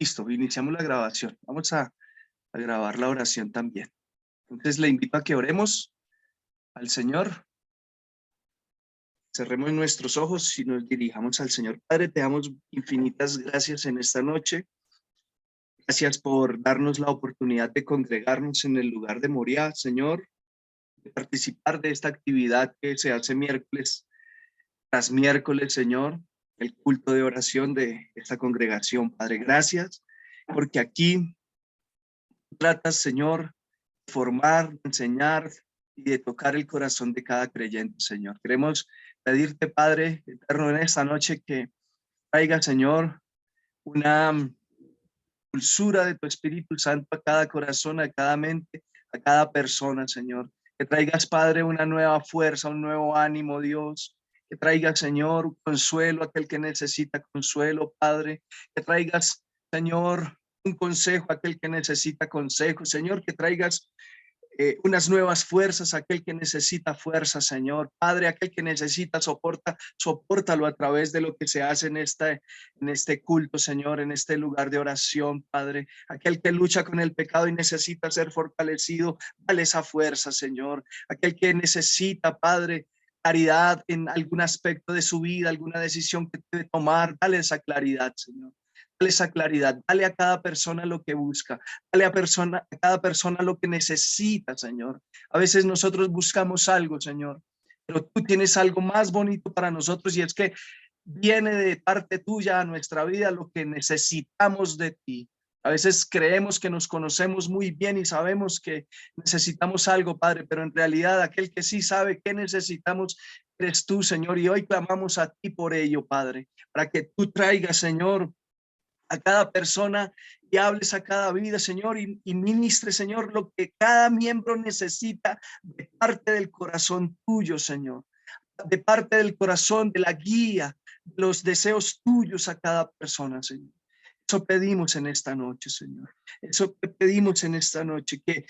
Listo, iniciamos la grabación. Vamos a grabar la oración también. Entonces le invito a que oremos al Señor. Cerremos nuestros ojos y nos dirijamos al Señor. Padre, te damos infinitas gracias en esta noche. Gracias por darnos la oportunidad de congregarnos en el lugar de Moriah, Señor, de participar de esta actividad que se hace miércoles tras miércoles, Señor, el culto de oración de esta congregación. Padre, gracias porque aquí tratas, Señor, de formar, de enseñar y de tocar el corazón de cada creyente, Señor. Queremos pedirte, Padre eterno, en esta noche que traiga, Señor, una dulzura de tu Espíritu Santo a cada corazón, a cada mente, a cada persona, Señor. Que traigas, Padre, una nueva fuerza, un nuevo ánimo, Dios. Que traigas, Señor, consuelo a aquel que necesita consuelo, Padre. Que traigas, Señor, un consejo a aquel que necesita consejo. Señor, que traigas unas nuevas fuerzas a aquel que necesita fuerza, Señor. Padre, aquel que necesita sopórtalo a través de lo que se hace en este culto, Señor, en este lugar de oración, Padre. Aquel que lucha con el pecado y necesita ser fortalecido, dale esa fuerza, Señor. Aquel que necesita, Padre, claridad en algún aspecto de su vida, alguna decisión que debe tomar, dale esa claridad, Señor. Dale esa claridad, dale a cada persona lo que busca, dale a cada persona lo que necesita, Señor. A veces nosotros buscamos algo, Señor, pero tú tienes algo más bonito para nosotros y es que viene de parte tuya a nuestra vida lo que necesitamos de ti. A veces creemos que nos conocemos muy bien y sabemos que necesitamos algo, Padre, pero en realidad aquel que sí sabe qué necesitamos eres tú, Señor, y hoy clamamos a ti por ello, Padre, para que tú traigas, Señor, a cada persona y hables a cada vida, Señor, y ministre, Señor, lo que cada miembro necesita de parte del corazón tuyo, Señor, de parte del corazón, de la guía, los deseos tuyos a cada persona, Señor. Eso pedimos en esta noche, Señor. Eso te pedimos en esta noche, que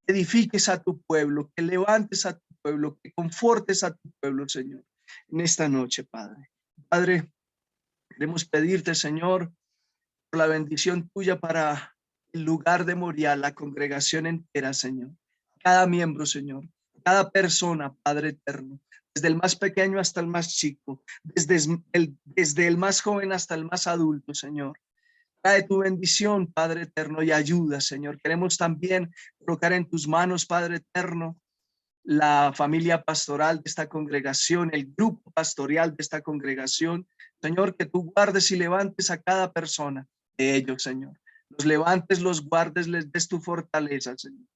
edifiques a tu pueblo, que levantes a tu pueblo, que confortes a tu pueblo, Señor, en esta noche, Padre. Padre, queremos pedirte, Señor, por la bendición tuya para el lugar de Moriah, la congregación entera, Señor. Cada miembro, Señor. Cada persona, Padre eterno. Desde el más pequeño hasta el más chico. Desde el más joven hasta el más adulto, Señor. Trae tu bendición, Padre eterno, y ayuda, Señor. Queremos también colocar en tus manos, Padre eterno, la familia pastoral de esta congregación, el grupo pastoral de esta congregación. Señor, que tú guardes y levantes a cada persona de ellos, Señor. Los levantes, los guardes, les des tu fortaleza, Señor.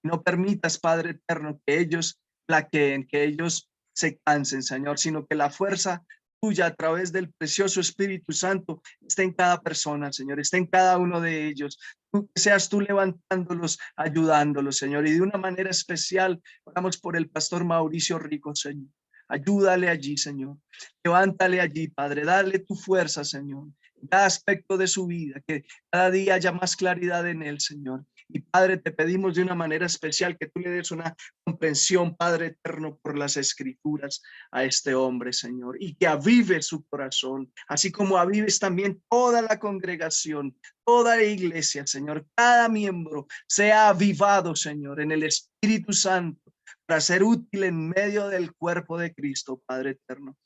No permitas, Padre eterno, que ellos flaqueen, que ellos se cansen, Señor, sino que la fuerza tuya a través del precioso Espíritu Santo esté en cada persona, Señor, esté en cada uno de ellos. Que seas tú levantándolos, ayudándolos, Señor. Y de una manera especial, oramos por el pastor Mauricio Rico, Señor. Ayúdale allí, Señor. Levántale allí, Padre. Dale tu fuerza, Señor. En cada aspecto de su vida, que cada día haya más claridad en él, Señor. Y Padre, te pedimos de una manera especial que tú le des una comprensión, Padre eterno, por las escrituras a este hombre, Señor, y que avive su corazón, así como avives también toda la congregación, toda la iglesia, Señor. Cada miembro sea avivado, Señor, en el Espíritu Santo para ser útil en medio del cuerpo de Cristo, Padre eterno.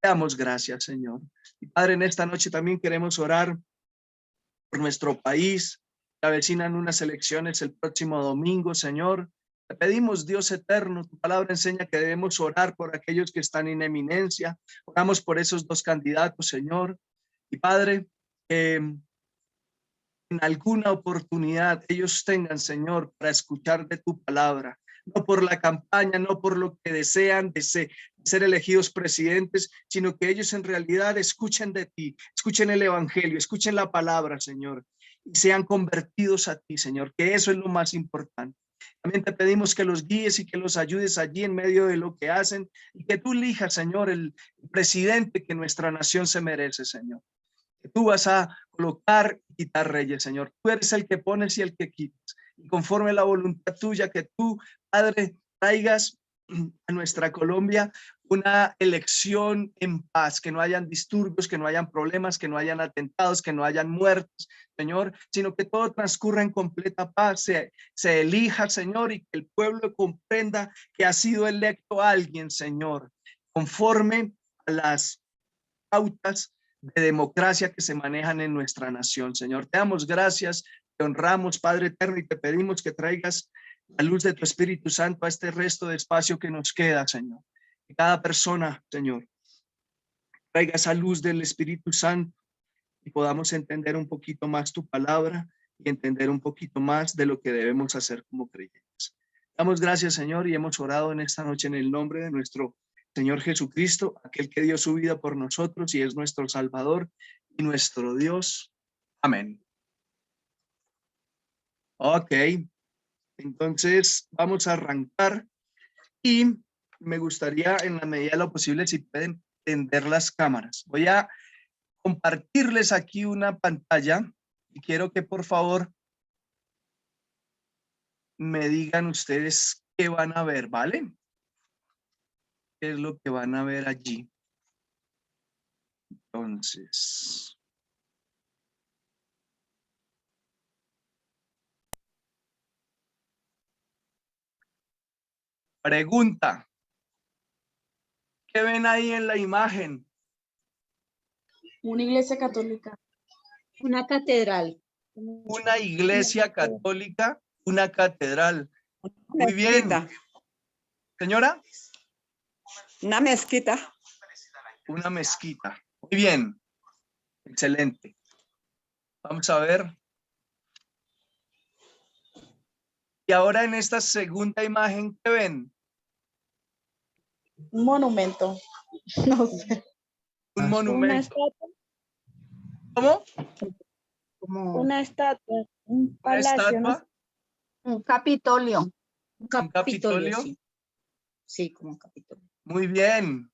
Te damos gracias, Señor. Y Padre, en esta noche también queremos orar por nuestro país. Se avecinan unas elecciones el próximo domingo, Señor. Te pedimos, Dios eterno, tu palabra enseña que debemos orar por aquellos que están en eminencia. Oramos por esos dos candidatos, Señor. Y Padre, en alguna oportunidad ellos tengan, Señor, para escuchar de tu palabra, no por la campaña, no por lo que desean de ser elegidos presidentes, sino que ellos en realidad escuchen de ti, escuchen el evangelio, escuchen la palabra, Señor, y sean convertidos a ti, Señor, que eso es lo más importante. También te pedimos que los guíes y que los ayudes allí en medio de lo que hacen y que tú elijas, Señor, el presidente que nuestra nación se merece, Señor. Que tú vas a colocar y quitar reyes, Señor. Tú eres el que pones y el que quitas. Y conforme a la voluntad tuya, que tú, Padre, traigas a nuestra Colombia una elección en paz, que no hayan disturbios, que no hayan problemas, que no hayan atentados, que no hayan muertos, Señor, sino que todo transcurra en completa paz, se elija, Señor, y que el pueblo comprenda que ha sido electo alguien, Señor, conforme a las pautas de democracia que se manejan en nuestra nación. Señor, te damos gracias, te honramos, Padre eterno, y te pedimos que traigas la luz de tu Espíritu Santo a este resto de espacio que nos queda, Señor. Que cada persona, Señor, traiga esa luz del Espíritu Santo y podamos entender un poquito más tu palabra y entender un poquito más de lo que debemos hacer como creyentes. Damos gracias, Señor, y hemos orado en esta noche en el nombre de nuestro Señor Jesucristo, aquel que dio su vida por nosotros y es nuestro Salvador y nuestro Dios. Amén. Ok, entonces vamos a arrancar y me gustaría en la medida de lo posible si pueden prender las cámaras. Voy a compartirles aquí una pantalla y quiero que por favor me digan ustedes qué van a ver, ¿vale? ¿Qué es lo que van a ver allí? Entonces, pregunta, ¿qué ven ahí en la imagen? Una iglesia católica. Una catedral. Una iglesia católica, una catedral. Muy bien. Mezquita. Señora, Una mezquita. una mezquita. Muy bien. Excelente. Vamos a ver. Y ahora en esta segunda imagen, ¿qué ven? Un monumento. No sé. Un Una monumento. estatua. ¿Cómo? Una estatua. Un ¿Una palacio. ¿no? estatua? Un capitolio. Un ¿Un capitolio? Sí. Sí, como un capitolio. Muy bien.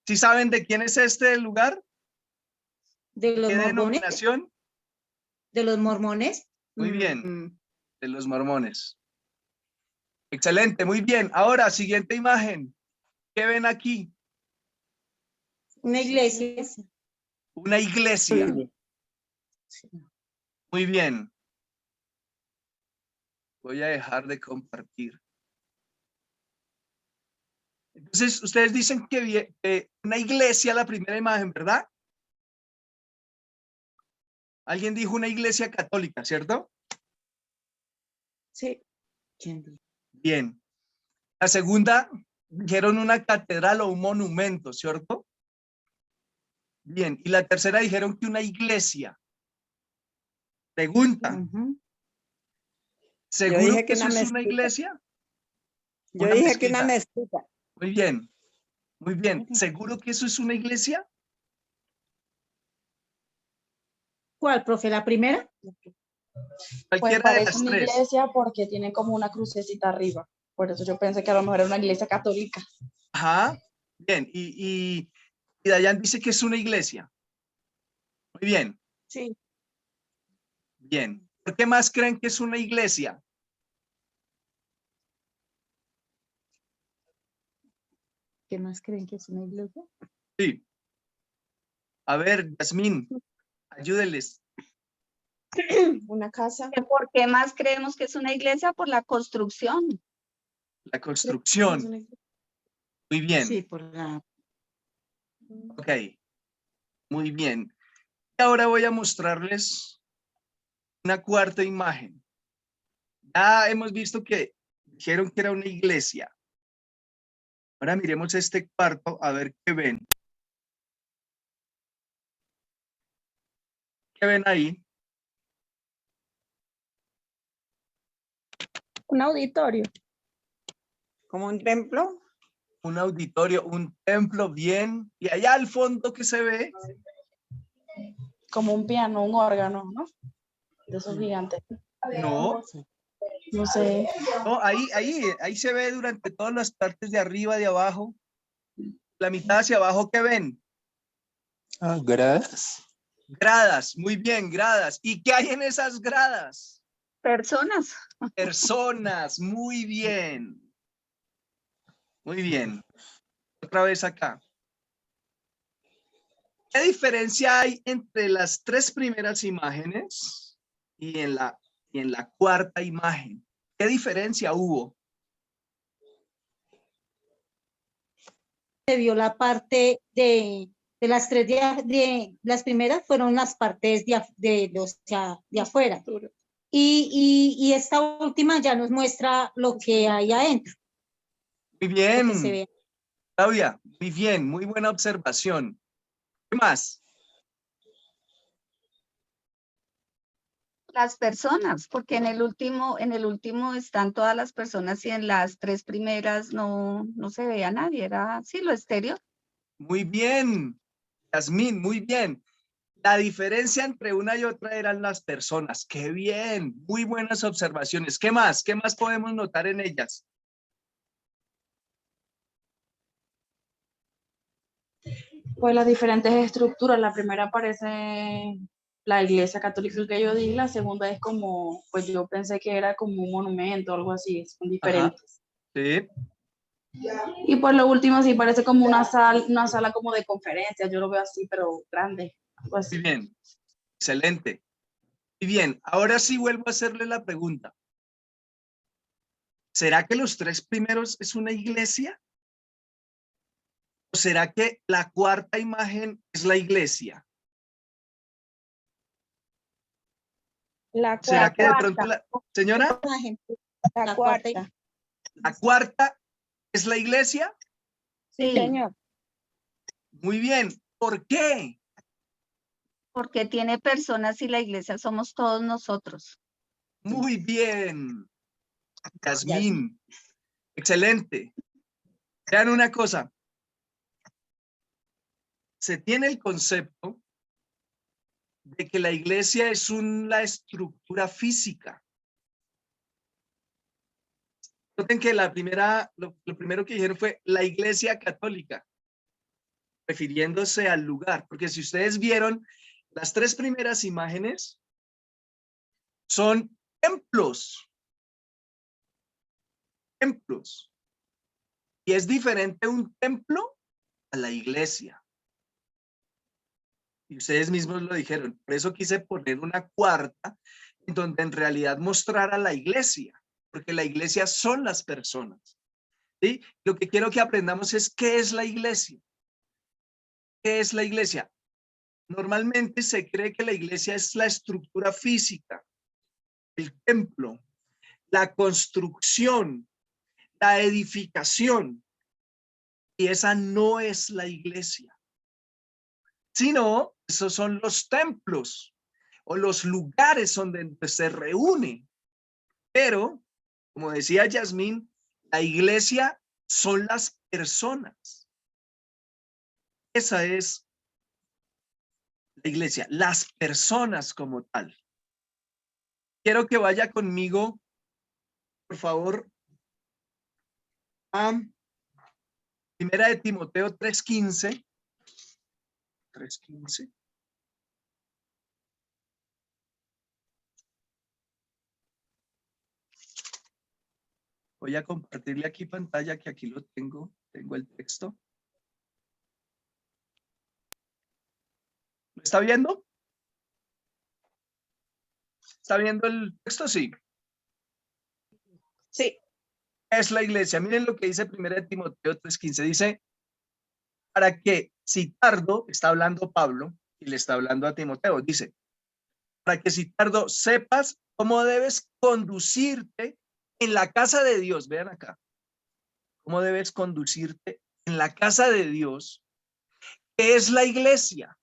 ¿Sí saben de quién es este lugar? ¿De los ¿Qué mormones? denominación? ¿De los mormones? Muy bien. De los mormones. Excelente, muy bien. Ahora, siguiente imagen. ¿Qué ven aquí? Una iglesia. Una iglesia. Sí. Muy bien. Voy a dejar de compartir. Entonces, ustedes dicen que una iglesia, la primera imagen, ¿verdad? Alguien dijo una iglesia católica, ¿cierto? Sí. Bien. La segunda, dijeron una catedral o un monumento, ¿cierto? Bien. Y la tercera dijeron que una iglesia. Pregunta. ¿Seguro dije que que eso una es una mezquita. iglesia? Yo Una dije que una mezquita. mezquita. Muy bien. Muy bien. ¿Seguro que eso es una iglesia? ¿Cuál, profe? ¿La primera? Pues Cualquiera de parece las una tres. iglesia porque tiene como una crucecita arriba. Por eso yo pensé que a lo mejor era una iglesia católica. Ajá. Bien. Y Dayan dice que es una iglesia. Muy bien. Sí. Bien. ¿Por qué más creen que es una iglesia? ¿Qué más creen que es una iglesia? Sí. A ver, Yasmín, ayúdenles. Una casa. ¿Por qué más creemos que es una iglesia? Por la construcción. La Es construcción. una iglesia. Muy bien. Sí, por la... Ok. Muy bien. Y ahora voy a mostrarles una cuarta imagen. Ya hemos visto que dijeron que era una iglesia. Ahora miremos este cuarto a ver qué ven. ¿Qué ven ahí? Un auditorio. ¿Como un templo? Un auditorio, un templo, bien. Y allá al fondo que se ve, Como un piano, un órgano, ¿no? De esos gigantes. no, No sé. no, ahí se ve durante todas las partes de arriba, de abajo, la mitad hacia abajo, ¿qué ven? Gradas. Gradas, muy bien, gradas. ¿Y qué hay en esas gradas? Personas. Personas, muy bien. Muy bien. Otra vez acá. ¿Qué diferencia hay entre las tres primeras imágenes y en la cuarta imagen? ¿Qué diferencia hubo? Se vio la parte de las tres de las primeras fueron las partes de afuera. Y esta última ya nos muestra lo que hay adentro, Muy lo que se bien, ve. Claudia. Muy bien, muy buena observación. ¿Qué más? Las personas, porque en el último están todas las personas y en las tres primeras no se veía nadie, era sí lo exterior. Muy bien, Yasmín, muy bien. La diferencia entre una y otra eran las personas. ¡Qué bien! Muy buenas observaciones. ¿Qué más? ¿Qué más podemos notar en ellas? Pues las diferentes estructuras, la primera parece la iglesia católica que yo di, la segunda es como, pues yo pensé que era como un monumento o algo así, son Ajá, diferentes. sí, Y pues lo último sí parece como una sala como de conferencias, yo lo veo así, pero grande, algo muy así. bien. Excelente. Muy bien, ahora sí vuelvo a hacerle la pregunta. ¿Será que los tres primeros es una iglesia? ¿O será que la cuarta imagen es la iglesia? La ¿Será que de cuarta, pronto señora, Imagen, la cuarta. la cuarta es la iglesia? Sí, Sí, señor. Muy bien. ¿Por qué? porque tiene personas y la iglesia somos todos nosotros. Muy bien, Yasmín. Yasmín. Excelente. Vean una cosa. Se tiene el concepto de que la iglesia es la estructura física. Noten que lo primero que dijeron fue la iglesia católica, refiriéndose al lugar, porque si ustedes vieron, las tres primeras imágenes son templos, templos, y es diferente un templo a la iglesia. Y ustedes mismos lo dijeron, por eso quise poner una cuarta, en donde en realidad mostrara la iglesia, porque la iglesia son las personas. ¿Sí? Lo que quiero que aprendamos es qué es la iglesia. ¿Qué es la iglesia? Normalmente se cree que la iglesia es la estructura física, el templo, la construcción, la edificación, y esa no es la iglesia, sino esos son los templos o los lugares donde se reúne. Pero, como decía Yasmín, la iglesia son las personas. Esa es la iglesia, las personas como tal. Quiero que vaya conmigo, por favor, a Primera de Timoteo 3:15. 3:15. Voy a compartirle aquí pantalla, que aquí lo tengo el texto. ¿Lo está viendo? ¿Está viendo el texto? Sí. Sí. Es la iglesia. Miren lo que dice Primera de Timoteo 3:15. Dice, para que si tardo, está hablando Pablo y le está hablando a Timoteo, dice, para que si tardo sepas cómo debes conducirte en la casa de Dios. Vean acá, cómo debes conducirte en la casa de Dios, que es la iglesia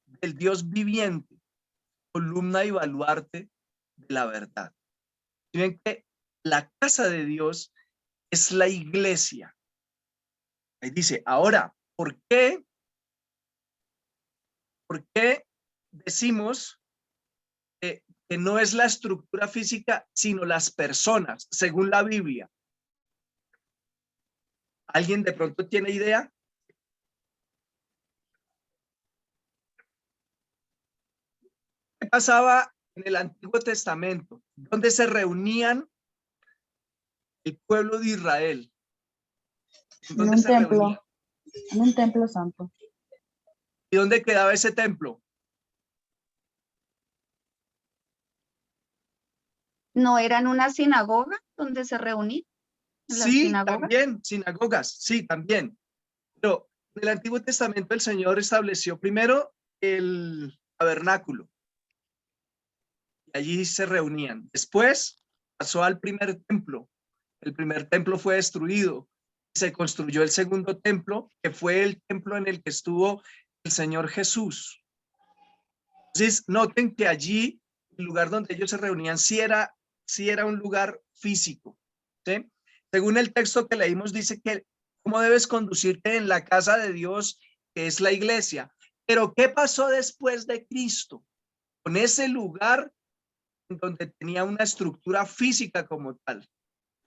del Dios viviente, columna y baluarte de la verdad. Miren que la casa de Dios es la iglesia. Ahí dice, ahora, ¿por qué decimos que no es la estructura física, sino las personas, según la Biblia? ¿Alguien de pronto tiene idea? ¿Qué pasaba en el Antiguo Testamento? ¿Dónde se reunían el pueblo de Israel? ¿En En dónde un se reunían? templo. En un templo santo. ¿Y dónde quedaba ese templo? ¿No era en una sinagoga donde se reunían? ¿En la Sí, sinagoga? también, sinagogas, sí, también. Pero en el Antiguo Testamento el Señor estableció primero el tabernáculo. Allí se reunían. Después pasó al primer templo. El primer templo fue destruido. Se construyó el segundo templo, que fue el templo en el que estuvo el Señor Jesús. Entonces, noten que allí, el lugar donde ellos se reunían, sí era un lugar físico. ¿Sí? Según el texto que leímos, dice que cómo debes conducirte en la casa de Dios, que es la iglesia. Pero, ¿qué pasó después de Cristo? Con ese lugar en donde tenía una estructura física como tal.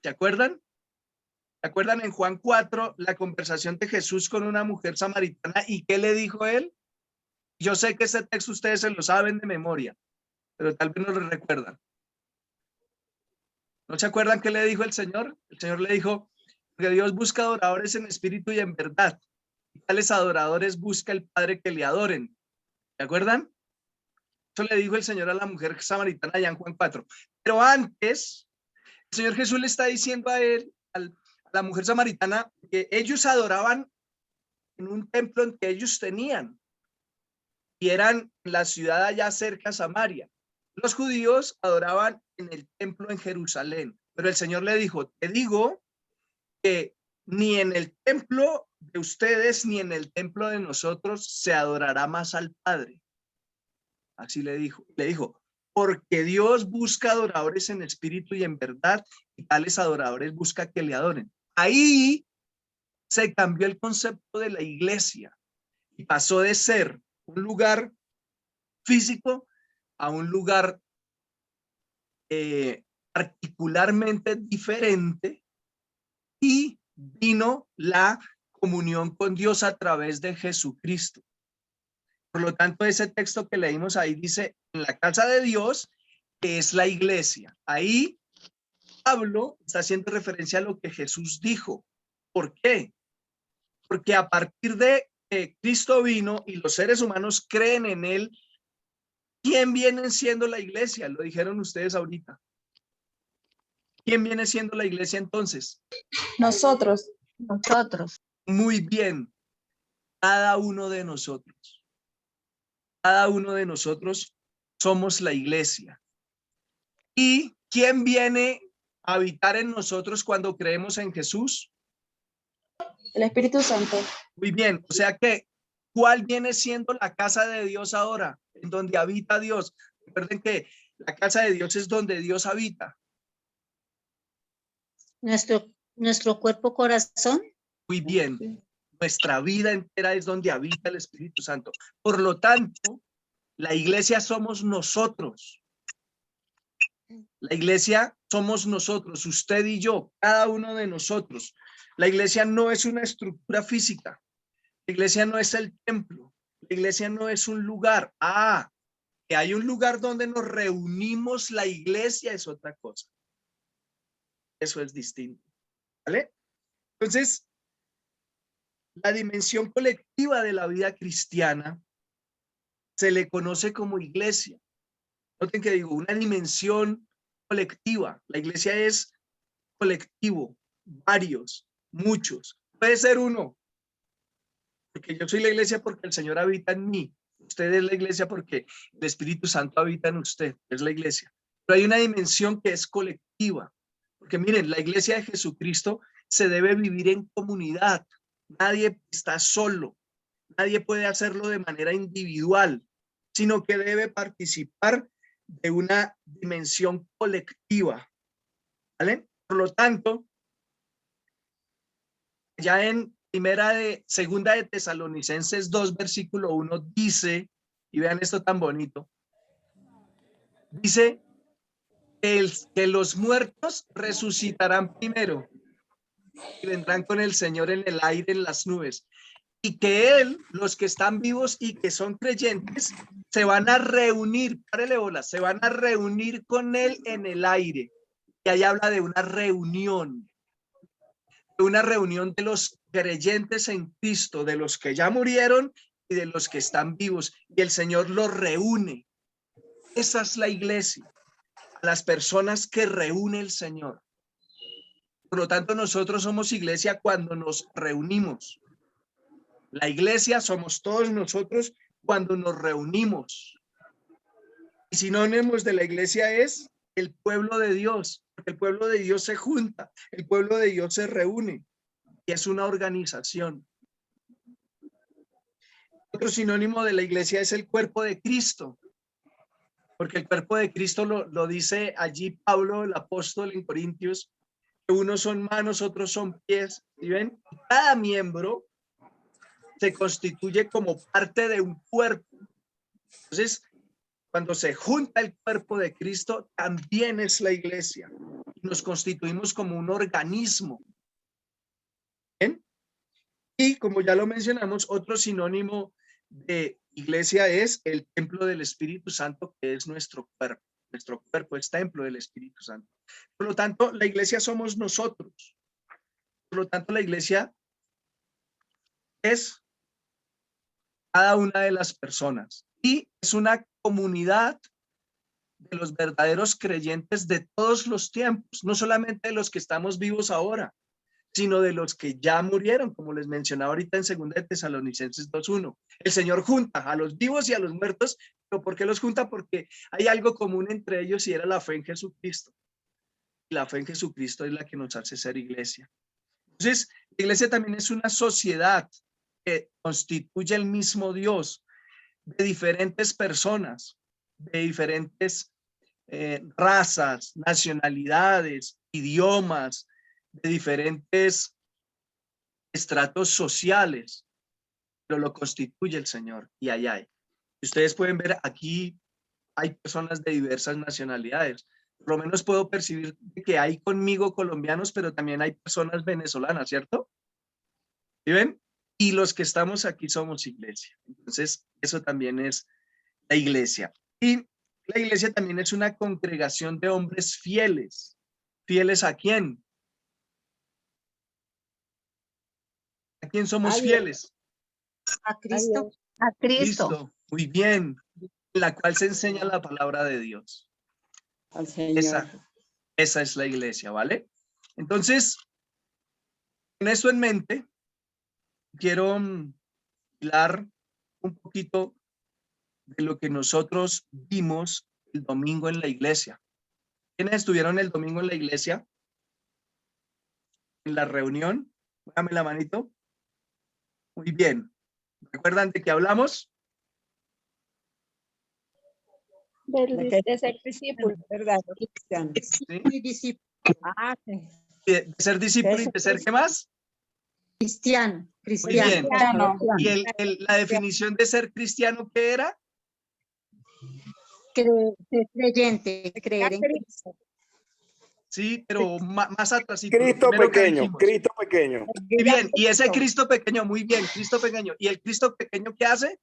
¿Se acuerdan? ¿Se acuerdan en Juan 4 la conversación de Jesús con una mujer samaritana y qué le dijo él? Yo sé que ese texto ustedes se lo saben de memoria, pero tal vez no lo recuerdan. ¿No se acuerdan qué le dijo el Señor? El Señor le dijo que Dios busca adoradores en espíritu y en verdad. Y tales adoradores busca el Padre que le adoren. ¿Se acuerdan? Eso le dijo el Señor a la mujer samaritana allá en Juan 4. Pero antes, el Señor Jesús le está diciendo a él, a la mujer samaritana, que ellos adoraban en un templo que ellos tenían y eran en la ciudad allá cerca a Samaria. Los judíos adoraban en el templo en Jerusalén, pero el Señor le dijo, te digo que ni en el templo de ustedes ni en el templo de nosotros se adorará más al Padre. Así le dijo, porque Dios busca adoradores en espíritu y en verdad, y tales adoradores busca que le adoren. Ahí se cambió el concepto de la iglesia y pasó de ser un lugar físico a un lugar particularmente diferente, y vino la comunión con Dios a través de Jesucristo. Por lo tanto, ese texto que leímos ahí dice, en la casa de Dios, que es la iglesia. Ahí Pablo está haciendo referencia a lo que Jesús dijo. ¿Por qué? Porque a partir de que Cristo vino y los seres humanos creen en él, ¿quién viene siendo la iglesia? Lo dijeron ustedes ahorita. ¿Quién viene siendo la iglesia entonces? Nosotros. Nosotros. Muy bien, cada uno de nosotros. Cada uno de nosotros somos la iglesia. ¿Y quién viene a habitar en nosotros cuando creemos en Jesús? El Espíritu Santo. Muy bien, o sea que, ¿cuál viene siendo la casa de Dios ahora? En donde habita Dios. Recuerden que la casa de Dios es donde Dios habita. Nuestro cuerpo corazón. Muy bien, nuestra vida entera es donde habita el Espíritu Santo. Por lo tanto, la iglesia somos nosotros. La iglesia somos nosotros, usted y yo, cada uno de nosotros. La iglesia no es una estructura física. La iglesia no es el templo. La iglesia no es un lugar. Que hay un lugar donde nos reunimos, la iglesia es otra cosa. Eso es distinto. ¿Vale? Entonces, la dimensión colectiva de la vida cristiana se le conoce como iglesia. Noten que digo, una dimensión colectiva. La iglesia es colectivo, varios, muchos. Puede ser uno, porque yo soy la iglesia porque el Señor habita en mí. Usted es la iglesia porque el Espíritu Santo habita en usted, es la iglesia. Pero hay una dimensión que es colectiva, porque miren, la iglesia de Jesucristo se debe vivir en comunidad. Nadie está solo, nadie puede hacerlo de manera individual, sino que debe participar de una dimensión colectiva. ¿Vale? Por lo tanto, ya en segunda de Tesalonicenses 2, versículo 1, dice, y vean esto tan bonito, dice que los muertos resucitarán primero y vendrán con el Señor en el aire, en las nubes, y que los que están vivos y que son creyentes, se van a reunir, párele bola, se van a reunir con él en el aire. Y ahí habla de una reunión una reunión de los creyentes en Cristo, de los que ya murieron y de los que están vivos, y el Señor los reúne. Esa es la iglesia, a las personas que reúne el Señor. Por lo tanto, nosotros somos iglesia cuando nos reunimos. La iglesia somos todos nosotros cuando nos reunimos. Y sinónimos de la iglesia es el pueblo de Dios, porque el pueblo de Dios se junta, el pueblo de Dios se reúne y es una organización. Otro sinónimo de la iglesia es el cuerpo de Cristo, porque el cuerpo de Cristo lo dice allí Pablo, el apóstol en Corintios, que unos son manos, otros son pies, ¿sí ven? Cada miembro se constituye como parte de un cuerpo. Entonces, cuando se junta el cuerpo de Cristo, también es la iglesia. Nos constituimos como un organismo. ¿Bien? Y como ya lo mencionamos, otro sinónimo de iglesia es el templo del Espíritu Santo, que es nuestro cuerpo. Nuestro cuerpo es templo del Espíritu Santo. Por lo tanto, la iglesia somos nosotros. Por lo tanto, la iglesia es cada una de las personas y es una comunidad de los verdaderos creyentes de todos los tiempos, no solamente de los que estamos vivos ahora, sino de los que ya murieron, como les mencionaba ahorita en 2 de Tesalonicenses 2:1. El Señor junta a los vivos y a los muertos, pero ¿por qué los junta? Porque hay algo común entre ellos y era la fe en Jesucristo. Y la fe en Jesucristo es la que nos hace ser iglesia. Entonces, la iglesia también es una sociedad que constituye el mismo Dios, de diferentes personas, de diferentes razas, nacionalidades, idiomas, de diferentes estratos sociales, pero lo constituye el Señor y allá hay. Ustedes pueden ver aquí hay personas de diversas nacionalidades. Por lo menos puedo percibir que hay conmigo colombianos, pero también hay personas venezolanas, ¿cierto? ¿Sí ven? Y los que estamos aquí somos iglesia. Entonces, eso también es la iglesia. Y la iglesia también es una congregación de hombres fieles. ¿Fieles a quién? ¿A quién somos fieles? A Cristo. A Cristo. Cristo. Muy bien. En la cual se enseña la palabra de Dios. Al Señor. Esa es la iglesia, ¿vale? Entonces, con eso en mente, quiero hablar un poquito de lo que nosotros vimos el domingo en la iglesia. ¿Quiénes estuvieron el domingo en la iglesia? En la reunión. Dame la manito. Muy bien. ¿Recuerdan de qué hablamos? De ser discípulo, ¿verdad? ¿Sí? Y discípulo. Ah, sí. De ser discípulo y de ser, ¿qué más? Cristiano. Muy Cristiano. bien. Cristiano. ¿Y la definición de ser cristiano qué era? Ser creyente. Creer en Cristo. Sí, pero más atrás. Cristo pequeño, Cristo pequeño. Muy bien, y ese Cristo pequeño, muy bien, Cristo pequeño. ¿Y el Cristo pequeño qué hace?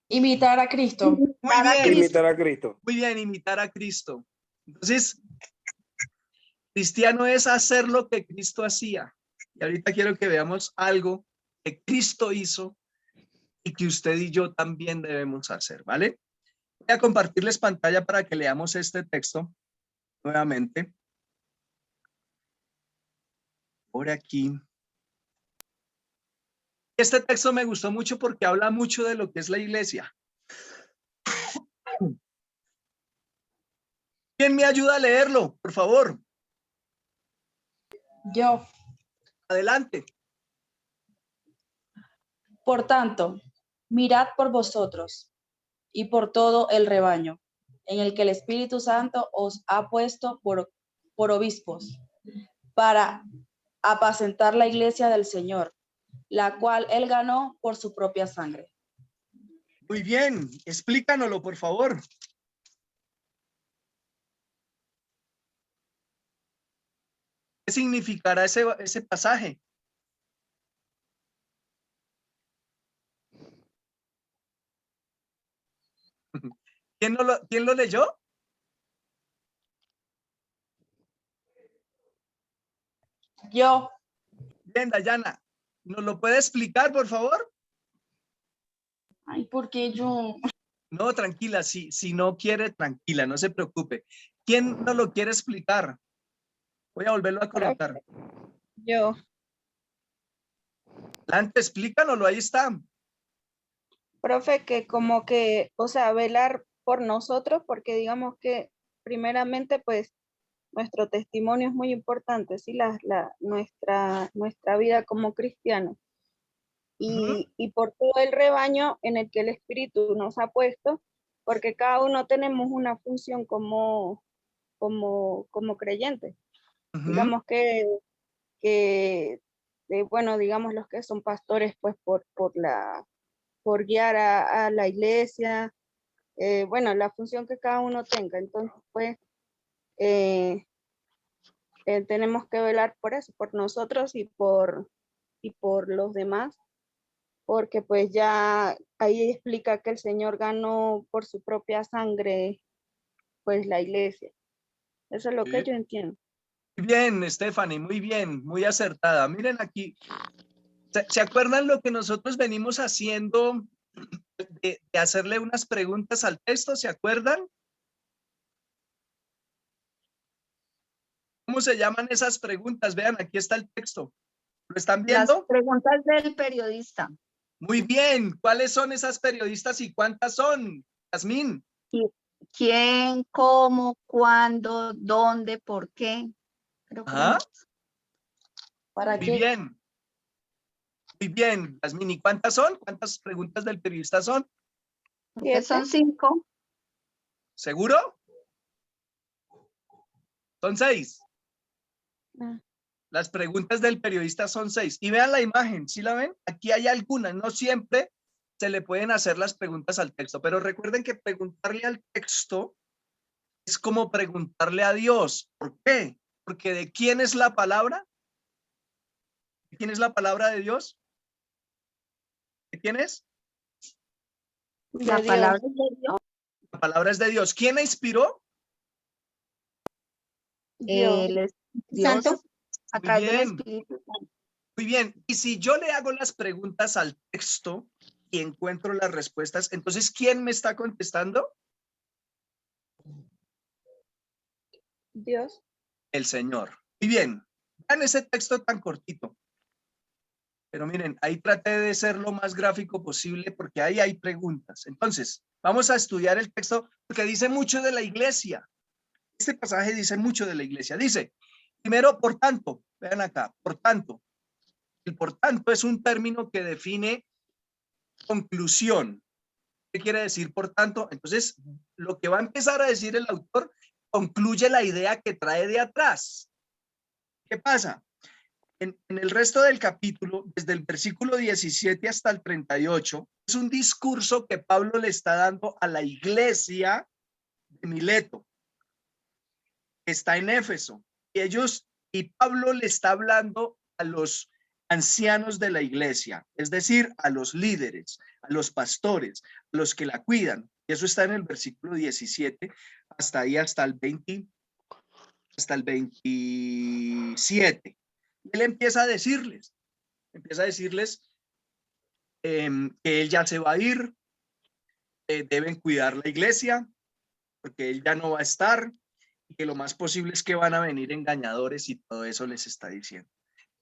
Imitar a Cristo. Muy bien, Imitar a Cristo. muy bien, imitar a Cristo. Entonces, cristiano es hacer lo que Cristo hacía. Y ahorita quiero que veamos algo que Cristo hizo y que usted y yo también debemos hacer, ¿vale? Voy a compartirles pantalla para que leamos este texto nuevamente. Por aquí. Este texto me gustó mucho porque habla mucho de lo que es la iglesia. ¿Quién me ayuda a leerlo, por favor? Yo, Adelante. por tanto, mirad por vosotros y por todo el rebaño, en el que el Espíritu Santo os ha puesto por obispos, para apacentar la iglesia del Señor, la cual él ganó por su propia sangre. Muy bien, explícanoslo, por favor. ¿Qué significará ese pasaje? ¿Quién lo leyó? Yo. Bien, Dayana, ¿nos lo puede explicar, por favor? Ay, ¿por qué yo? No, tranquila, si no quiere, tranquila, no se preocupe. ¿Quién nos lo quiere explicar? Voy a volverlo a colocar. Yo. Adelante, explícanoslo, ahí está. Profe, que como que, o sea, velar por nosotros, porque digamos que primeramente, pues, nuestro testimonio es muy importante, ¿sí? Nuestra vida como cristianos. Ujú. Y por todo el rebaño en el que el Espíritu nos ha puesto, porque cada uno tenemos una función como creyentes. Ujú. Digamos bueno, digamos los que son pastores, pues por guiar a la iglesia, bueno, la función que cada uno tenga. Entonces, pues, tenemos que velar por eso, por nosotros y por los demás, porque pues ya ahí explica que el Señor ganó por su propia sangre, pues la iglesia. Eso es lo que Sí. yo entiendo. Muy bien, Stephanie, muy bien, muy acertada. Miren aquí, ¿se acuerdan lo que nosotros venimos haciendo de hacerle unas preguntas al texto? ¿Se acuerdan? ¿Cómo se llaman esas preguntas? Vean, aquí está el texto. ¿Lo están Las viendo? preguntas del periodista. Muy bien. ¿Cuáles son esas periodistas y cuántas son, Yasmín? ¿Quién, cómo, cuándo, dónde, por qué? Creo que eran Ajá. esas. ¿Para Muy qué? bien. Muy bien, Yasmín. ¿Y cuántas son? ¿Cuántas preguntas del periodista son? Creo que son 5. ¿Seguro? Son 6. Ah, Las preguntas del periodista son 6. Y vean la imagen, ¿sí la ven? Aquí hay algunas, no siempre se le pueden hacer las preguntas al texto, pero recuerden que preguntarle al texto es como preguntarle a Dios. ¿Por qué? Porque ¿de quién es la palabra? ¿De quién es la palabra de Dios? ¿De quién es? La de Dios. palabra de Dios. La palabra es de Dios. ¿Quién la inspiró? Dios. Dios Santo. a Muy través del bien, Espíritu Santo. muy bien. Y si yo le hago las preguntas al texto y encuentro las respuestas, entonces, ¿quién me está contestando? Dios. El Señor. Muy bien. Vean ese texto tan cortito. Pero miren, ahí traté de ser lo más gráfico posible porque ahí hay preguntas. Entonces, vamos a estudiar el texto porque dice mucho de la iglesia. Este pasaje dice mucho de la iglesia. Dice, primero, por tanto, vean acá, por tanto. El por tanto es un término que define conclusión. ¿Qué quiere decir por tanto? Entonces, lo que va a empezar a decir el autor concluye la idea que trae de atrás. ¿Qué pasa? En el resto del capítulo, desde el versículo 17 hasta el 38, es un discurso que Pablo le está dando a la iglesia de Mileto, que está en Éfeso. Y Pablo le está hablando a los ancianos de la iglesia, es decir, a los líderes, a los pastores, a los que la cuidan. Y eso está en el versículo 17 hasta ahí, hasta el 27. Él empieza a decirles que él ya se va a ir, deben cuidar la iglesia, porque él ya no va a estar, y que lo más posible es que van a venir engañadores y todo eso les está diciendo.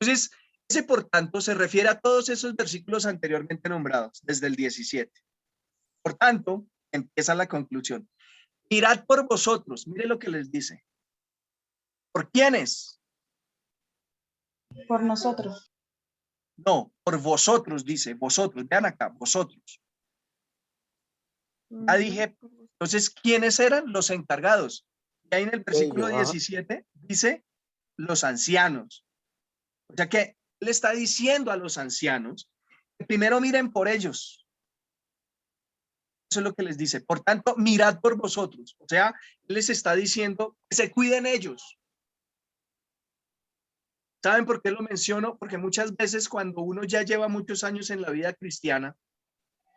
Entonces, ese por tanto se refiere a todos esos versículos anteriormente nombrados, desde el 17. Por tanto, empieza la conclusión. Mirad por vosotros, mire lo que les dice. ¿Por quiénes? Por nosotros. No, por vosotros, dice, vosotros, vean acá, vosotros. Ya dije, entonces, ¿quiénes eran los encargados? Y ahí en el versículo 17 dice, los ancianos. O sea que le está diciendo a los ancianos que primero miren por ellos. Eso es lo que les dice. Por tanto, mirad por vosotros. O sea, les está diciendo que se cuiden ellos. ¿Saben por qué lo menciono? Porque muchas veces cuando uno ya lleva muchos años en la vida cristiana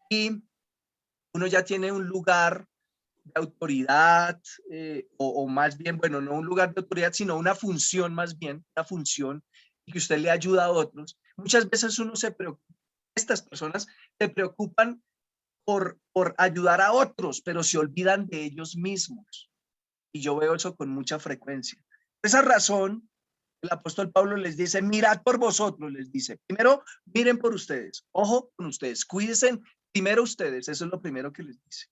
y uno ya tiene un lugar de autoridad, o más bien, bueno, no un lugar de autoridad, sino una función más bien, una función, y que usted le ayuda a otros, muchas veces uno se preocupa, estas personas se preocupan por ayudar a otros, pero se olvidan de ellos mismos. Y yo veo eso con mucha frecuencia. Por esa razón, el apóstol Pablo les dice, mirad por vosotros, les dice. Primero, miren por ustedes, ojo con ustedes, cuídense primero ustedes, eso es lo primero que les dice.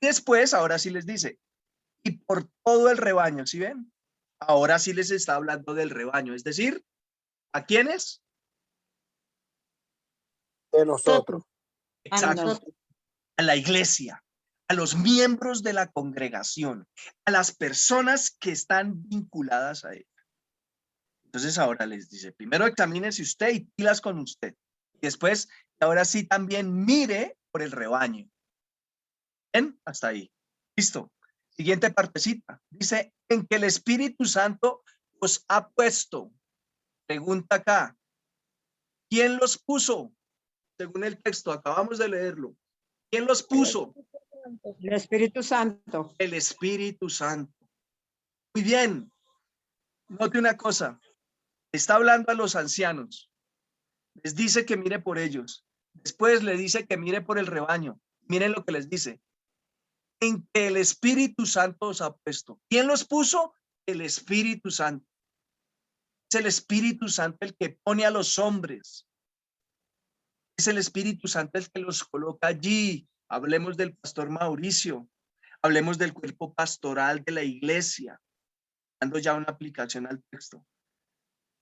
Después, ahora sí les dice, y por todo el rebaño, ¿sí ven? Ahora sí les está hablando del rebaño, es decir, ¿a quiénes? De nosotros. A Exacto, nosotros. a la iglesia, a los miembros de la congregación, a las personas que están vinculadas a ella. Entonces ahora les dice, primero examínese usted y pilas con usted. Y después, ahora sí también mire por el rebaño. ¿Ven? Hasta ahí. Listo. Siguiente partecita. Dice, en que el Espíritu Santo os ha puesto. Pregunta acá. ¿Quién los puso? Según el texto, acabamos de leerlo. ¿Quién los puso? El Espíritu Santo. El Espíritu Santo. Muy bien. Note una cosa. Está hablando a los ancianos. Les dice que mire por ellos. Después le dice que mire por el rebaño. Miren lo que les dice. En que el Espíritu Santo os ha puesto. ¿Quién los puso? El Espíritu Santo. Es el Espíritu Santo el que pone a los hombres. Es el Espíritu Santo el que los coloca allí. Hablemos del pastor Mauricio. Hablemos del cuerpo pastoral de la iglesia. Dando ya una aplicación al texto.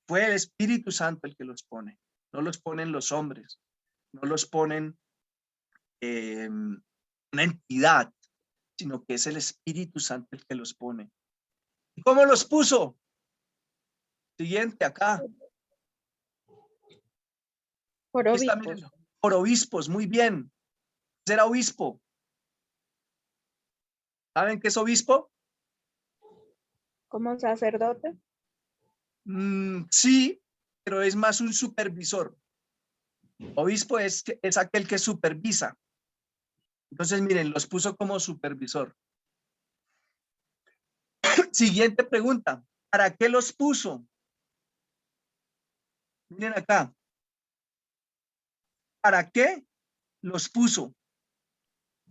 Fue el Espíritu Santo el que los pone. No los ponen los hombres. No los ponen una entidad, sino que es el Espíritu Santo el que los pone. ¿Y cómo los puso? Siguiente acá. Por Está, obispos. mírenlo. Por obispos, muy bien. Será obispo. ¿Saben qué es obispo? Como sacerdote. Sí, pero es más un supervisor. Obispo es aquel que supervisa. Entonces, miren, los puso como supervisor. Siguiente pregunta. ¿Para qué los puso? Miren acá. ¿Para qué los puso?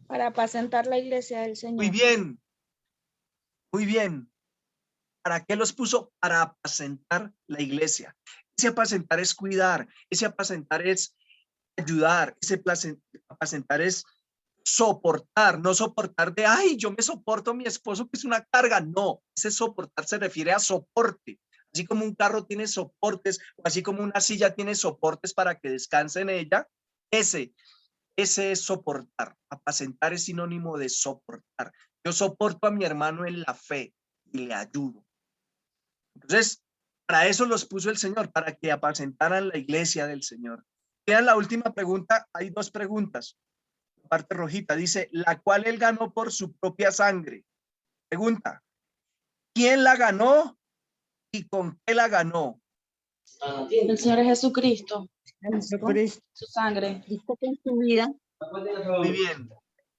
Para apacentar la iglesia del Señor. Muy bien. Muy bien. ¿Para qué los puso? Para apacentar la iglesia. Ese apacentar es cuidar. Ese apacentar es ayudar. Ese apacentar es soportar. No soportar de, ay, yo me soporto a mi esposo que es una carga. No, ese soportar se refiere a soporte. Así como un carro tiene soportes, o así como una silla tiene soportes para que descanse en ella, ese es soportar. Apacentar es sinónimo de soportar. Yo soporto a mi hermano en la fe y le ayudo. Entonces, para eso los puso el Señor, para que apacentaran la iglesia del Señor. Vean la última pregunta, hay dos preguntas. La parte rojita dice, la cual él ganó por su propia sangre. Pregunta, ¿quién la ganó y con qué la ganó? El Señor Jesucristo, Jesucristo. su sangre. Cristo con su vida. Muy bien.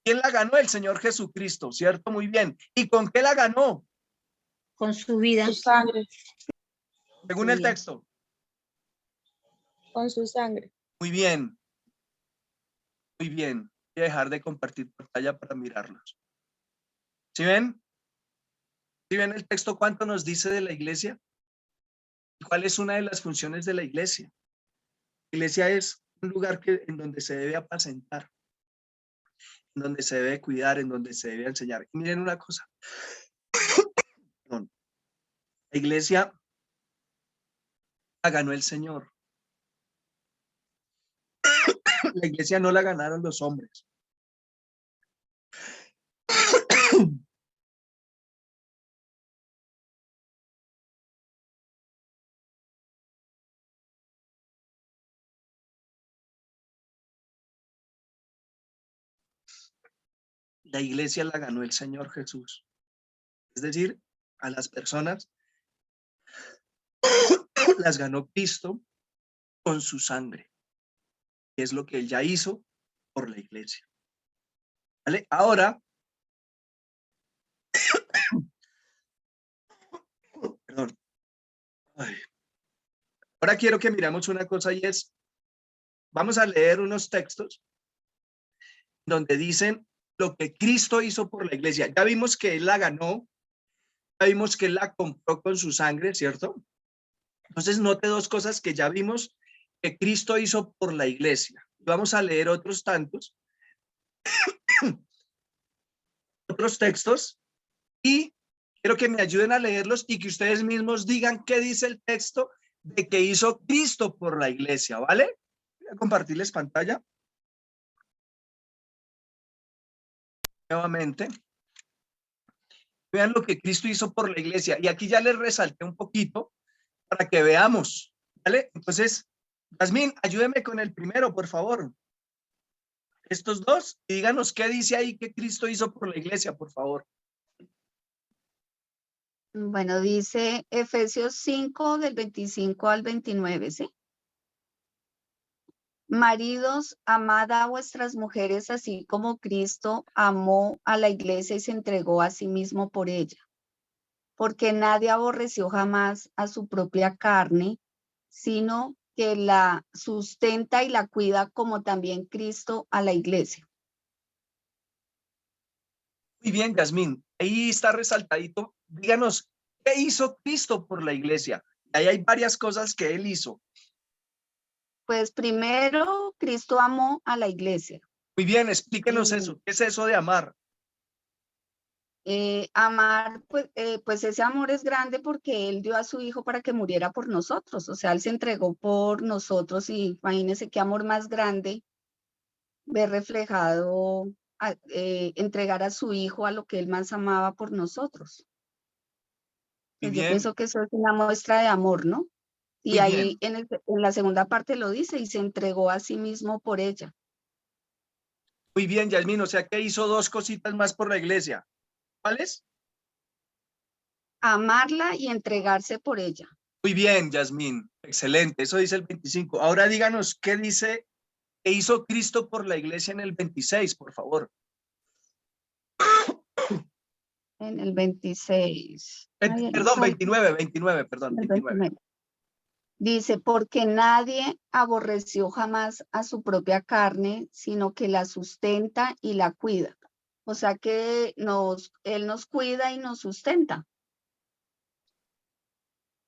¿Quién la ganó? El Señor Jesucristo, ¿cierto? Muy bien. ¿Y con qué la ganó? Con su vida. Su sangre. Según el texto. Con su sangre. Muy bien. Muy bien. Voy a dejar de compartir pantalla para mirarlos. ¿Sí ven? ¿Sí ven el texto cuánto nos dice de la iglesia? ¿Cuál es una de las funciones de la iglesia? La iglesia es un lugar en donde se debe apacentar, en donde se debe cuidar, en donde se debe enseñar. Y miren una cosa. Perdón. La iglesia la ganó el Señor. La iglesia no la ganaron los hombres. La iglesia la ganó el Señor Jesús. Es decir, a las personas las ganó Cristo con su sangre, que es lo que él ya hizo por la iglesia. ¿Vale? Ahora, perdón. Ay. Ahora quiero que miremos una cosa y es, vamos a leer unos textos donde dicen lo que Cristo hizo por la iglesia. Ya vimos que Él la ganó, ya vimos que Él la compró con su sangre, ¿cierto? Entonces note dos cosas que ya vimos que Cristo hizo por la iglesia. Vamos a leer otros tantos, otros textos, y quiero que me ayuden a leerlos y que ustedes mismos digan qué dice el texto de que hizo Cristo por la iglesia, ¿vale? Voy a compartirles pantalla nuevamente. Vean lo que Cristo hizo por la iglesia. Y aquí ya les resalté un poquito para que veamos, ¿vale? Entonces, Yasmín, ayúdeme con el primero, por favor. Estos dos, y díganos qué dice ahí que Cristo hizo por la iglesia, por favor. Bueno, dice Efesios 5 del 25 al 29, ¿sí? Maridos, amad a vuestras mujeres así como Cristo amó a la iglesia y se entregó a sí mismo por ella. Porque nadie aborreció jamás a su propia carne, sino que la sustenta y la cuida como también Cristo a la iglesia. Muy bien, Yasmín, ahí está resaltadito. Díganos, ¿qué hizo Cristo por la iglesia? Ahí hay varias cosas que Él hizo. Pues primero, Cristo amó a la iglesia. Muy bien, explíquenos eso. ¿Qué es eso de amar? Amar, pues ese amor es grande porque Él dio a su Hijo para que muriera por nosotros. O sea, Él se entregó por nosotros y imagínense qué amor más grande ver reflejado, entregar a su Hijo a lo que Él más amaba por nosotros. Muy Pues yo bien, pienso que eso es una muestra de amor, ¿no? Y muy ahí bien. en la segunda parte lo dice, y se entregó a sí mismo por ella. Muy bien, Yasmín, o sea que hizo dos cositas más por la iglesia. ¿Cuáles? Amarla y entregarse por ella. Muy bien, Yasmín, excelente, eso dice el 25. Ahora díganos, ¿qué dice, qué hizo Cristo por la iglesia en el 26, por favor? En el 26. Ay, ahí Perdón, salta. 29, perdón, El 29. 29. Dice, porque nadie aborreció jamás a su propia carne, sino que la sustenta y la cuida. O sea que Él nos cuida y nos sustenta.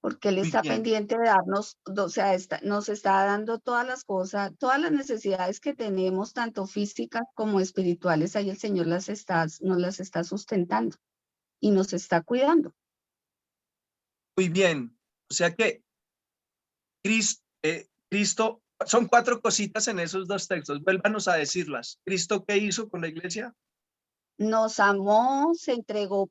Porque Él Muy está bien, pendiente de darnos, o sea, nos está dando todas las cosas, todas las necesidades que tenemos, tanto físicas como espirituales, ahí el Señor nos las está sustentando y nos está cuidando. muy bien. O sea que Cristo, son cuatro cositas en esos dos textos, vuélvanos a decirlas. ¿Cristo qué hizo con la iglesia? Nos amó, se entregó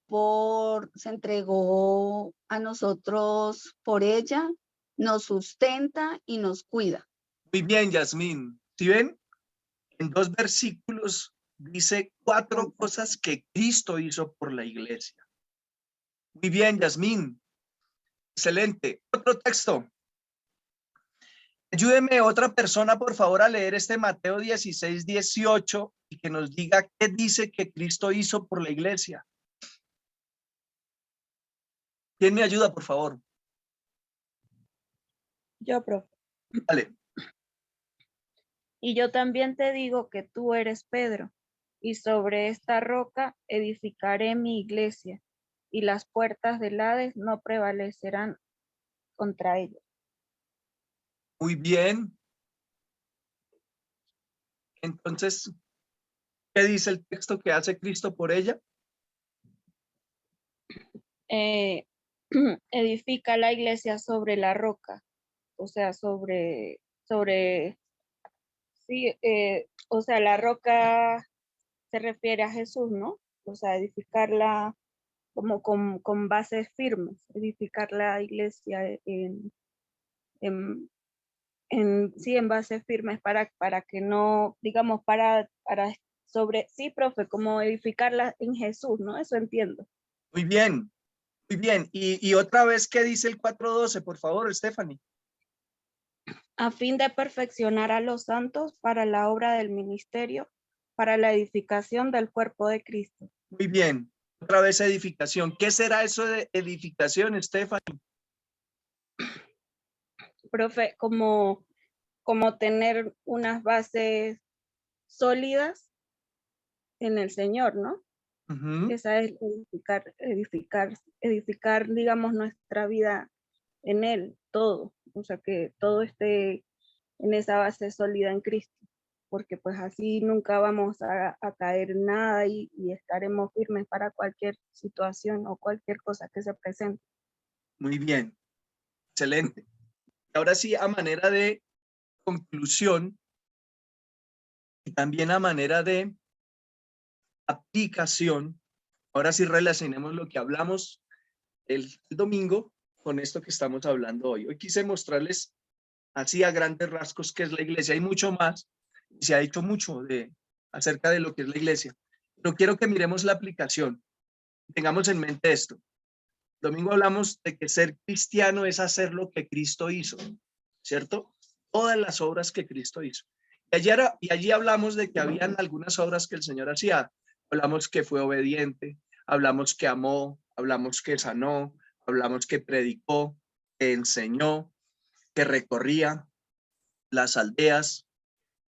a nosotros por ella, nos sustenta y nos cuida. Muy bien, Yasmín. ¿Sí ven? En dos versículos dice cuatro cosas que Cristo hizo por la iglesia. Muy bien, Yasmín. Excelente. Otro texto. Ayúdeme otra persona, por favor, a leer este Mateo 16:18 y que nos diga qué dice que Cristo hizo por la iglesia. ¿Quién me ayuda, por favor? Yo, profe. Vale. Y yo también te digo que tú eres Pedro, y sobre esta roca edificaré mi iglesia, y las puertas del Hades no prevalecerán contra ella. Muy bien. Entonces, ¿qué dice el texto que hace Cristo por ella? Edifica la iglesia sobre la roca, o sea, sí, o sea, la roca se refiere a Jesús, ¿no? O sea, edificarla como con bases firmes, edificar la iglesia en, en bases firmes para que no, digamos, sí, profe, como edificarla en Jesús, ¿no? Eso entiendo. Muy bien, muy bien. Y otra vez, ¿qué dice el 4:12, por favor, Stephanie? A fin de perfeccionar a los santos para la obra del ministerio, para la edificación del cuerpo de Cristo. Muy bien. Otra vez edificación. ¿Qué será eso de edificación, Stephanie? profe, como tener unas bases sólidas en el Señor, ¿no? Ujú. Esa es edificar, digamos, nuestra vida en Él, todo. O sea, que todo esté en esa base sólida en Cristo, porque pues así nunca vamos a caer en nada y estaremos firmes para cualquier situación o cualquier cosa que se presente. Muy bien, excelente. Ahora sí, a manera de conclusión y también a manera de aplicación, ahora sí relacionemos lo que hablamos el domingo con esto que estamos hablando hoy. Hoy quise mostrarles así a grandes rasgos qué es la iglesia. Hay mucho más, y se ha dicho mucho acerca de lo que es la iglesia. Pero quiero que miremos la aplicación. Tengamos en mente esto. El domingo hablamos de que ser cristiano es hacer lo que Cristo hizo, ¿cierto? Todas las obras que Cristo hizo. Y allí hablamos de que habían algunas obras que el Señor hacía. Hablamos que fue obediente, hablamos que amó, hablamos que sanó, hablamos que predicó, que enseñó, que recorría las aldeas,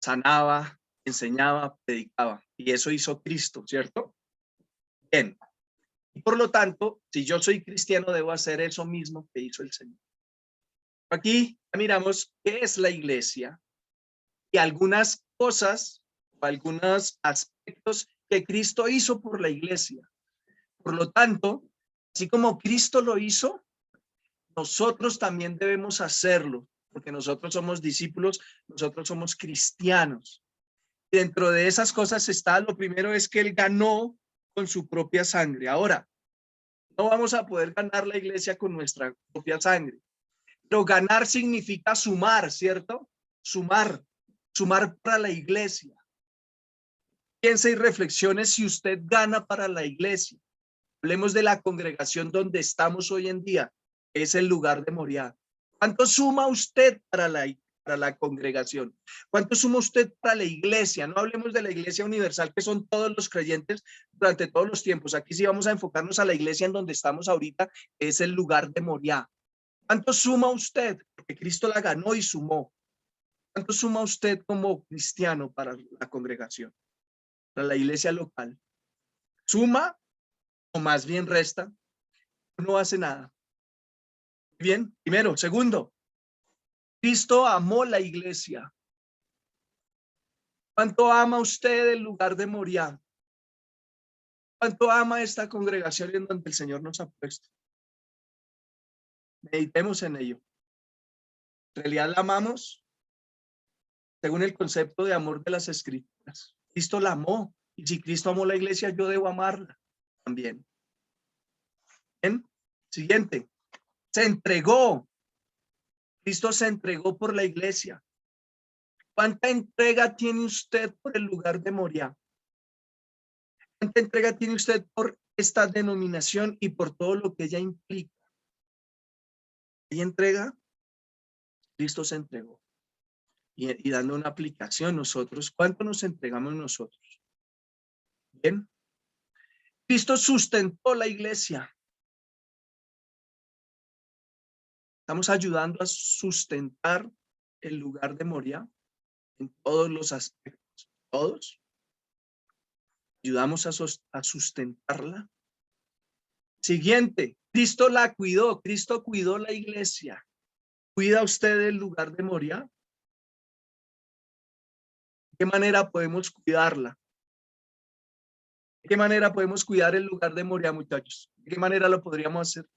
sanaba, enseñaba, predicaba. Y eso hizo Cristo, ¿cierto? Bien. Y por lo tanto, si yo soy cristiano, debo hacer eso mismo que hizo el Señor. Aquí miramos qué es la iglesia y algunas cosas, algunos aspectos que Cristo hizo por la iglesia. Por lo tanto, así como Cristo lo hizo, nosotros también debemos hacerlo, porque nosotros somos discípulos, nosotros somos cristianos. Y dentro de esas cosas está, lo primero es que Él ganó con su propia sangre. Ahora, no vamos a poder ganar la iglesia con nuestra propia sangre, pero ganar significa sumar, ¿cierto? Sumar para la iglesia. Piense y reflexione si usted gana para la iglesia. Hablemos de la congregación donde estamos hoy en día, es el lugar de Moriah. ¿Cuánto suma usted para la congregación? ¿Cuánto suma usted para la iglesia? No hablemos de la iglesia universal, que son todos los creyentes durante todos los tiempos. Aquí sí vamos a enfocarnos a la iglesia en donde estamos ahorita, que es el lugar de Moriah. ¿Cuánto suma usted? Porque Cristo la ganó y sumó. ¿Cuánto suma usted como cristiano para la congregación, para la iglesia local? ¿Suma o más bien resta? No hace nada. Bien, primero. Segundo, Cristo amó la iglesia. ¿Cuánto ama usted el lugar de Moriah? ¿Cuánto ama esta congregación en donde el Señor nos ha puesto? Meditemos en ello. ¿En realidad la amamos? Según el concepto de amor de las Escrituras. Cristo la amó. Y si Cristo amó la iglesia, yo debo amarla también. Bien. Siguiente. Se entregó. Cristo se entregó por la iglesia. ¿Cuánta entrega tiene usted por el lugar de Moriah? ¿Cuánta entrega tiene usted por esta denominación y por todo lo que ella implica? ¿Hay entrega? Cristo se entregó. Y dando una aplicación nosotros, ¿cuánto nos entregamos nosotros? Bien. Cristo sustentó la iglesia. Estamos ayudando a sustentar el lugar de Moriah en todos los aspectos. Todos. Ayudamos a sustentarla. Siguiente. Cristo la cuidó. Cristo cuidó la iglesia. ¿Cuida usted el lugar de Moriah? ¿De qué manera podemos cuidarla? ¿De qué manera podemos cuidar el lugar de Moriah, muchachos? ¿De qué manera lo podríamos hacer?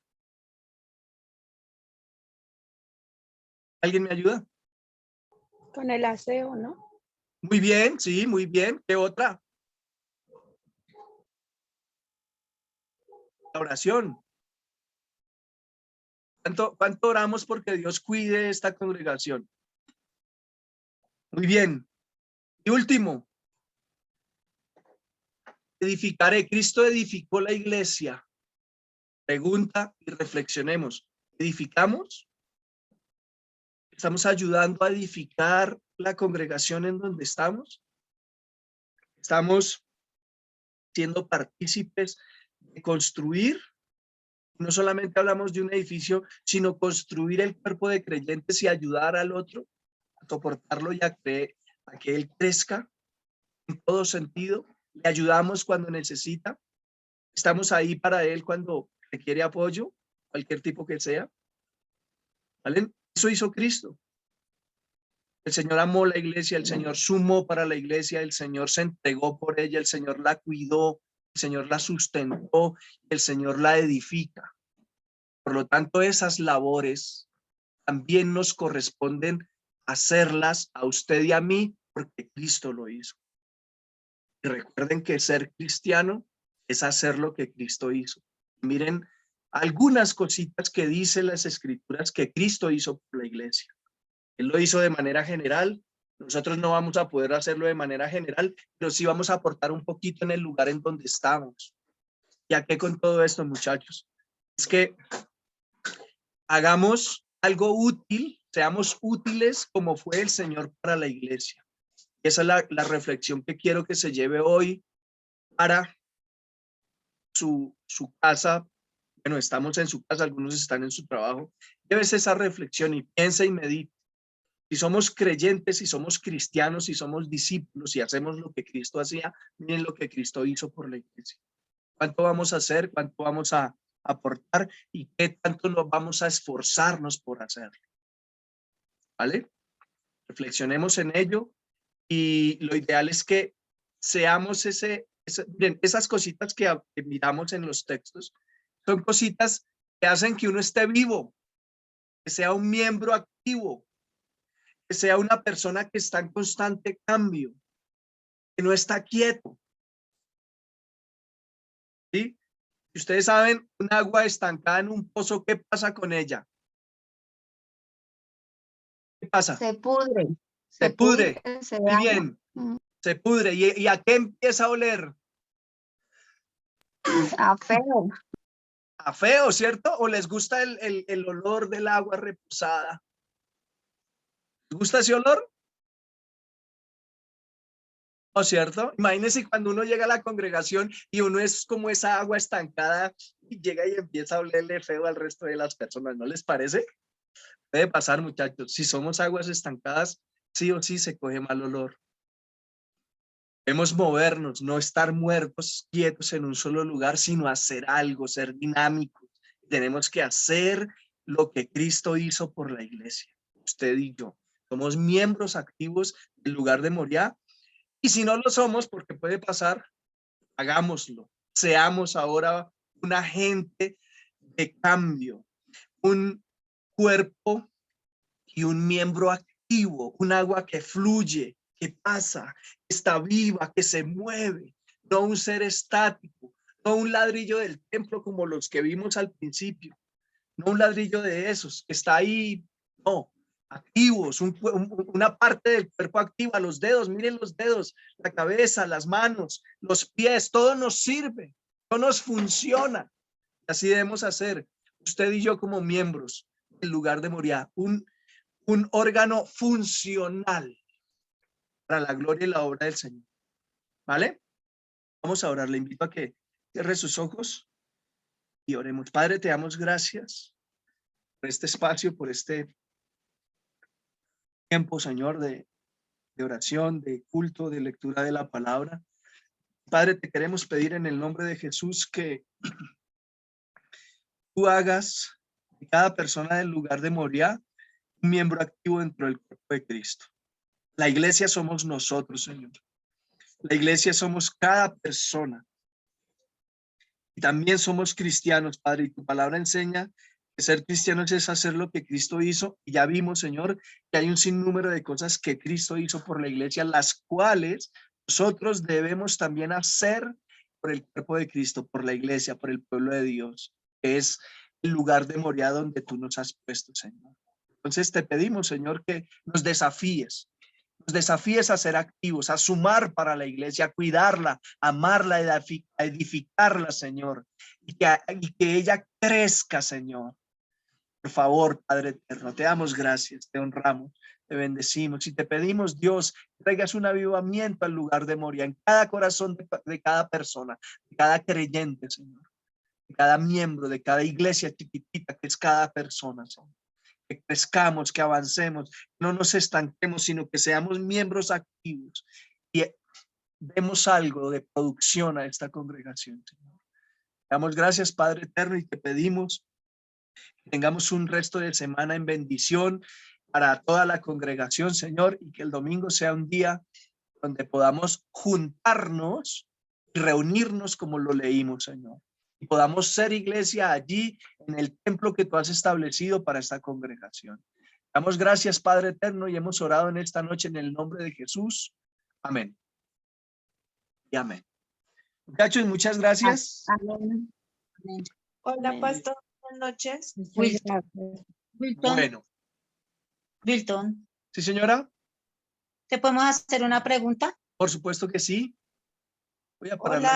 ¿Alguien me ayuda? Con el aseo, ¿no? Muy bien, sí, muy bien. ¿Qué otra? La oración. ¿Cuánto oramos porque Dios cuide esta congregación? Muy bien. Y último, edificaré. Cristo edificó la iglesia. Pregunta y reflexionemos. ¿Edificamos? ¿Estamos ayudando a edificar la congregación en donde estamos? ¿Estamos siendo partícipes de construir No solamente hablamos de un edificio, sino construir el cuerpo de creyentes y ayudar al otro a soportarlo y a que él crezca en todo sentido. Le ayudamos cuando necesita. Estamos ahí para él cuando requiere apoyo, cualquier tipo que sea. ¿Vale? Eso hizo Cristo. El Señor amó la iglesia, el Señor sumó para la iglesia, el Señor se entregó por ella, el Señor la cuidó, el Señor la sustentó, el Señor la edifica. Por lo tanto, esas labores también nos corresponden hacerlas a usted y a mí, porque Cristo lo hizo. Y recuerden que ser cristiano es hacer lo que Cristo hizo. Miren algunas cositas que dicen las Escrituras que Cristo hizo por la iglesia. Él lo hizo de manera general. Nosotros no vamos a poder hacerlo de manera general, pero sí vamos a aportar un poquito en el lugar en donde estamos. ¿Y a qué con todo esto, muchachos? Es que hagamos algo útil, seamos útiles como fue el Señor para la iglesia. Esa es la reflexión que quiero que se lleve hoy para su casa. Bueno, estamos en su casa, algunos están en su trabajo. Llévese esa reflexión y piensa y medita. Si somos creyentes, si somos cristianos, si somos discípulos, si hacemos lo que Cristo hacía, miren lo que Cristo hizo por la iglesia. ¿Cuánto vamos a hacer? ¿Cuánto vamos a aportar? ¿Y qué tanto nos vamos a esforzarnos por hacerlo? ¿Vale? Reflexionemos en ello y lo ideal es que seamos miren, esas cositas que miramos en los textos son cositas que hacen que uno esté vivo, que sea un miembro activo, que sea una persona que está en constante cambio, que no está quieto. ¿Sí? Si ustedes saben, un agua estancada en un pozo, ¿qué pasa con ella? ¿Qué pasa? Se pudre. Se pudre. Se Muy daña. bien. Se pudre. ¿Y a qué empieza a oler? A feo. A feo, ¿cierto? ¿O les gusta el olor del agua reposada? ¿Les gusta ese olor? ¿No es cierto? Imagínense cuando uno llega a la congregación y uno es como esa agua estancada y llega y empieza a olerle feo al resto de las personas, ¿no les parece? Puede pasar, muchachos. Si somos aguas estancadas, sí o sí se coge mal olor. Debemos movernos, no estar muertos, quietos en un solo lugar, sino hacer algo, ser dinámicos. Tenemos que hacer lo que Cristo hizo por la iglesia. Usted y yo somos miembros activos del lugar de Moriah. Y si no lo somos, porque puede pasar, hagámoslo. Seamos ahora un agente de cambio, un cuerpo y un miembro activo, un agua que fluye, que pasa, que está viva, que se mueve, no un ser estático, no un ladrillo del templo como los que vimos al principio, no un ladrillo de esos que está ahí, no, activos, una parte del cuerpo activa, los dedos, miren los dedos, la cabeza, las manos, los pies, todo nos sirve, todo nos funciona. Así debemos hacer, usted y yo como miembros del lugar de Moriah, un órgano funcional para la gloria y la obra del Señor. ¿Vale? Vamos a orar. Le invito a que cierre sus ojos y oremos. Padre, te damos gracias por este espacio, por este tiempo, Señor, de oración, de culto, de lectura de la palabra. Padre, te queremos pedir en el nombre de Jesús que tú hagas de cada persona del lugar de Moriah un miembro activo dentro del cuerpo de Cristo. La iglesia somos nosotros, Señor. La iglesia somos cada persona. Y también somos cristianos, Padre, y tu palabra enseña que ser cristianos es hacer lo que Cristo hizo. Y ya vimos, Señor, que hay un sinnúmero de cosas que Cristo hizo por la iglesia, las cuales nosotros debemos también hacer por el cuerpo de Cristo, por la iglesia, por el pueblo de Dios, que es el lugar de Moriah donde tú nos has puesto, Señor. Entonces te pedimos, Señor, que nos desafíes a ser activos, a sumar para la iglesia, a cuidarla, a amarla, a edificarla, Señor, y que ella crezca, Señor. Por favor, Padre eterno, te damos gracias, te honramos, te bendecimos y te pedimos, Dios, traigas un avivamiento al lugar de Moriah en cada corazón de cada persona, de cada creyente, Señor. de cada miembro, de cada iglesia chiquitita que es cada persona, Señor. Que crezcamos, que avancemos, no nos estanquemos, sino que seamos miembros activos y demos algo de producción a esta congregación, Señor. Damos gracias, Padre eterno, y te pedimos que tengamos un resto de semana en bendición para toda la congregación, Señor, y que el domingo sea un día donde podamos juntarnos y reunirnos como lo leímos, Señor. Y podamos ser iglesia allí en el templo que tú has establecido para esta congregación. Damos gracias, Padre eterno, y hemos orado en esta noche en el nombre de Jesús. Amén. Y amén. Muchachos, muchas gracias. Amén. Hola, Amén. pastor. Buenas noches. Wilton, Bueno, Wilton, ¿sí, señora? ¿te podemos hacer una pregunta? Por supuesto que sí. Voy a parar Hola.